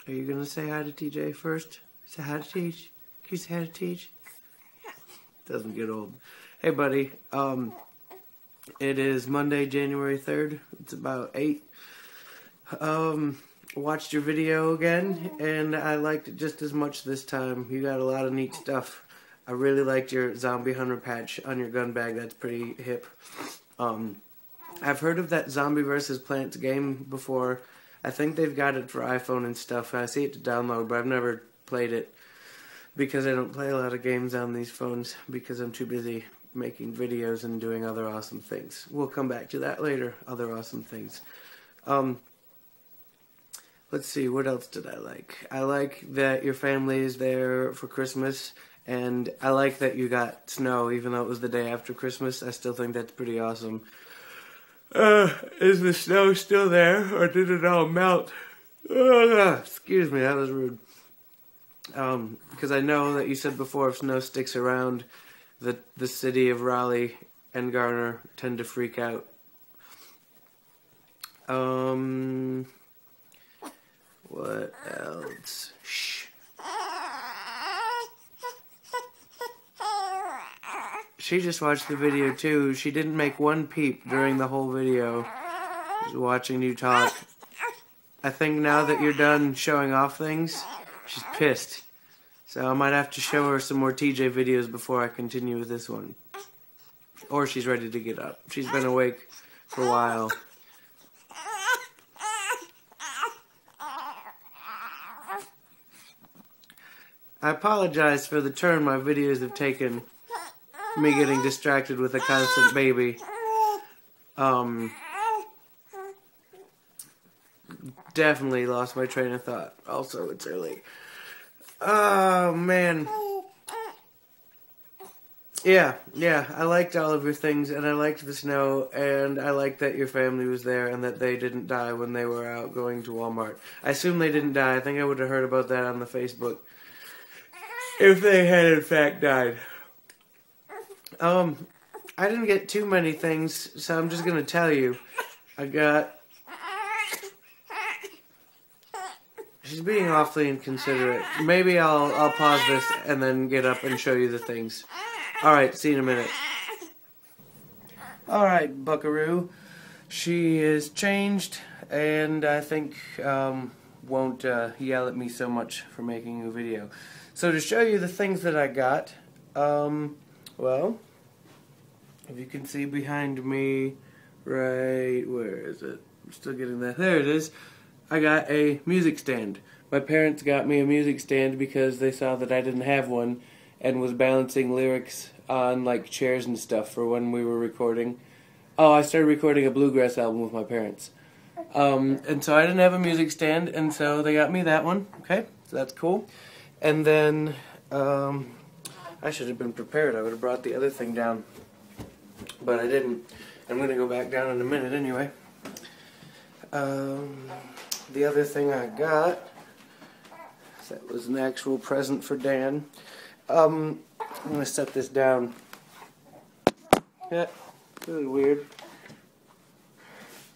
Are you gonna say hi to TJ first? Say hi to Teej. Can you say hi to Teej? Doesn't get old. Hey, buddy. It is Monday, January 3rd. It's about 8. Watched your video again, and I liked it just as much this time. You got a lot of neat stuff. I really liked your zombie hunter patch on your gun bag. That's pretty hip. I've heard of that Zombie vs. Plants game before. I think they've got it for iPhone and stuff. I see it to download, but I've never played it because I don't play a lot of games on these phones because I'm too busy making videos and doing other awesome things. We'll come back to that later, other awesome things. Let's see, what else did I like? I like that your family is there for Christmas, and I like that you got snow, even though it was the day after Christmas. I still think that's pretty awesome. Is the snow still there, or did it all melt? Excuse me, that was rude. Because I know that you said before if snow sticks around, the city of Raleigh and Garner tend to freak out. What else? Shh. She just watched the video too. She didn't make one peep during the whole video. She's watching you talk. I think now that you're done showing off things, she's pissed. So I might have to show her some more TJ videos before I continue with this one. Or she's ready to get up. She's been awake for a while. I apologize for the turn my videos have taken. Me getting distracted with a constant baby. Definitely lost my train of thought. Also, it's early. Oh, man. Yeah, I liked all of your things, and I liked the snow, and I liked that your family was there, and that they didn't die when they were out going to Walmart. I assume they didn't die. I think I would have heard about that on the Facebook if they had in fact died. I didn't get too many things, so I'm just gonna tell you. I got... She's being awfully inconsiderate. Maybe I'll pause this and then get up and show you the things. Alright, see you in a minute. Alright, buckaroo. She is changed, and I think won't yell at me so much for making a video. So to show you the things that I got, well, if you can see behind me, right, where is it? I'm still getting that. There it is. I got a music stand. My parents got me a music stand because they saw that I didn't have one and was balancing lyrics on like chairs and stuff for when we were recording. Oh, I started recording a bluegrass album with my parents. And so I didn't have a music stand, and so they got me that one. Okay, so that's cool. And then, I should have been prepared. I would have brought the other thing down. But I didn't. I'm going to go back down in a minute anyway. The other thing I got, that was an actual present for Dan. I'm going to set this down. Yeah, really weird.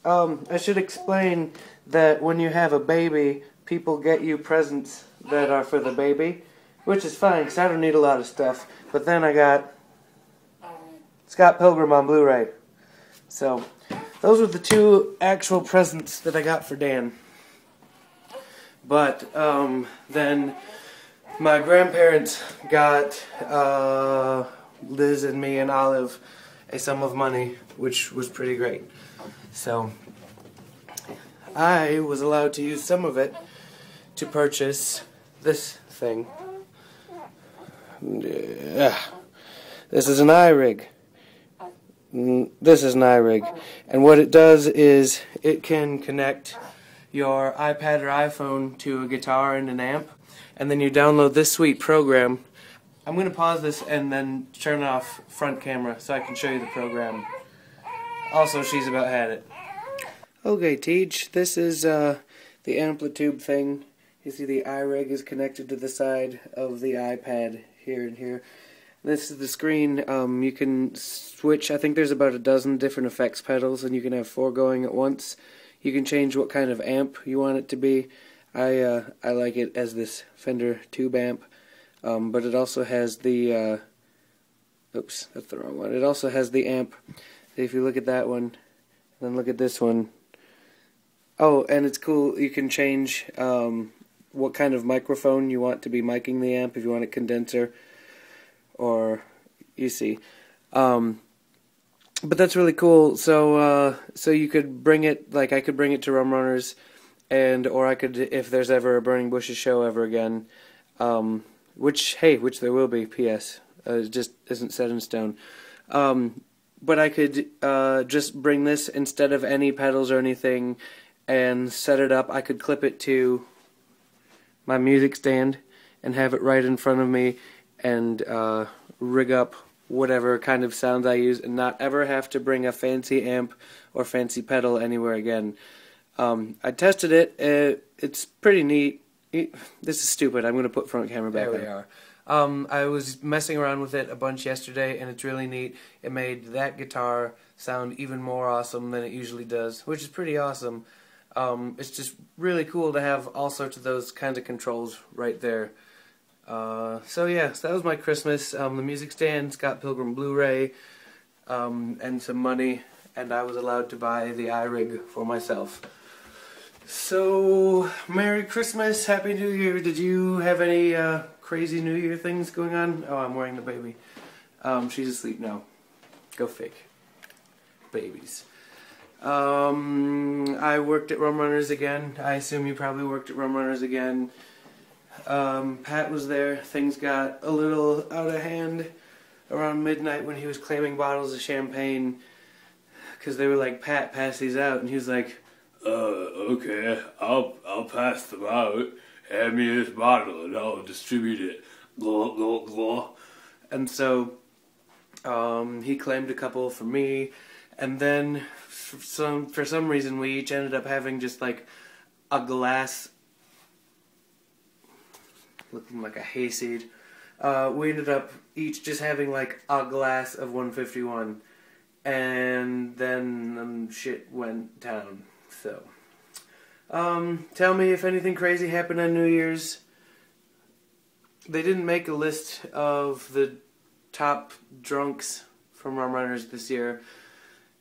I should explain that when you have a baby, people get you presents that are for the baby, which is fine because I don't need a lot of stuff. But then I got Scott Pilgrim on Blu-ray. So those were the two actual presents that I got for Dan. But then my grandparents got Liz and me and Olive a sum of money, which was pretty great. So I was allowed to use some of it to purchase this thing. This is an iRig. This is an iRig. And what it does is it can connect your iPad or iPhone to a guitar and an amp, and then you download this sweet program. I'm going to pause this and then turn off front camera so I can show you the program. Also, she's about had it. Okay, Teej, this is the amplitude thing. You see the iRig is connected to the side of the iPad here and here. This is the screen. You can switch. I think there's about a dozen different effects pedals, and you can have 4 going at once. You can change what kind of amp you want it to be. I like it as this Fender tube amp, but it also has the oops, that's the wrong one. It also has the amp. If you look at that one, then look at this one. Oh, and it's cool. You can change what kind of microphone you want to be miking the amp. If you want a condenser, or you see. But that's really cool. So so you could bring it, like I could bring it to Rum Runners, or I could, if there's ever a Burning Bushes show ever again, which there will be. P.S. It just isn't set in stone. But I could just bring this instead of any pedals or anything, and set it up. I could clip it to my music stand and have it right in front of me, and rig up whatever kind of sounds I use, and not ever have to bring a fancy amp or fancy pedal anywhere again. I tested it. It's pretty neat. This is stupid. I'm going to put front camera back on. There we are. I was messing around with it a bunch yesterday, and it's really neat. It made that guitar sound even more awesome than it usually does, which is pretty awesome. It's just really cool to have all sorts of those kinds of controls right there. So yeah, so that was my Christmas. The music stand, Scott Pilgrim Blu-ray, and some money, and I was allowed to buy the iRig for myself. So, Merry Christmas, Happy New Year. Did you have any crazy New Year things going on? Oh, I'm wearing the baby. She's asleep now. Go fake. Babies. I worked at Rum Runners again. I assume you probably worked at Rum Runners again. Pat was there. Things got a little out of hand around midnight when he was claiming bottles of champagne, because they were like, "Pat, pass these out," and he was like, okay, I'll pass them out. Hand me this bottle and I'll distribute it. Glug, glug, glug. And so, he claimed a couple for me, and then for some reason we each ended up having just like a glass, looking like a hayseed. We ended up each just having like a glass of 151, and then shit went down. So, tell me if anything crazy happened on New Year's. They didn't make a list of the top drunks from Rum Runners this year.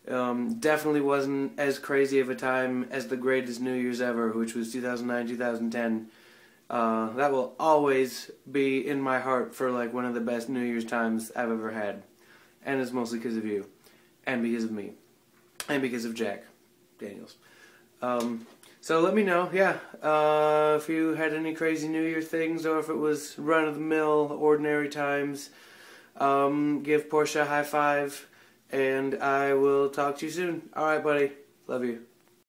Definitely wasn't as crazy of a time as the greatest New Year's ever, which was 2009, 2010. That will always be in my heart for like one of the best New Year's times I've ever had. And it's mostly because of you. And because of me. And because of Jack Daniels. So let me know, if you had any crazy New Year things, or if it was run-of-the-mill, ordinary times. Give Portia a high five, and I will talk to you soon. Alright, buddy. Love you.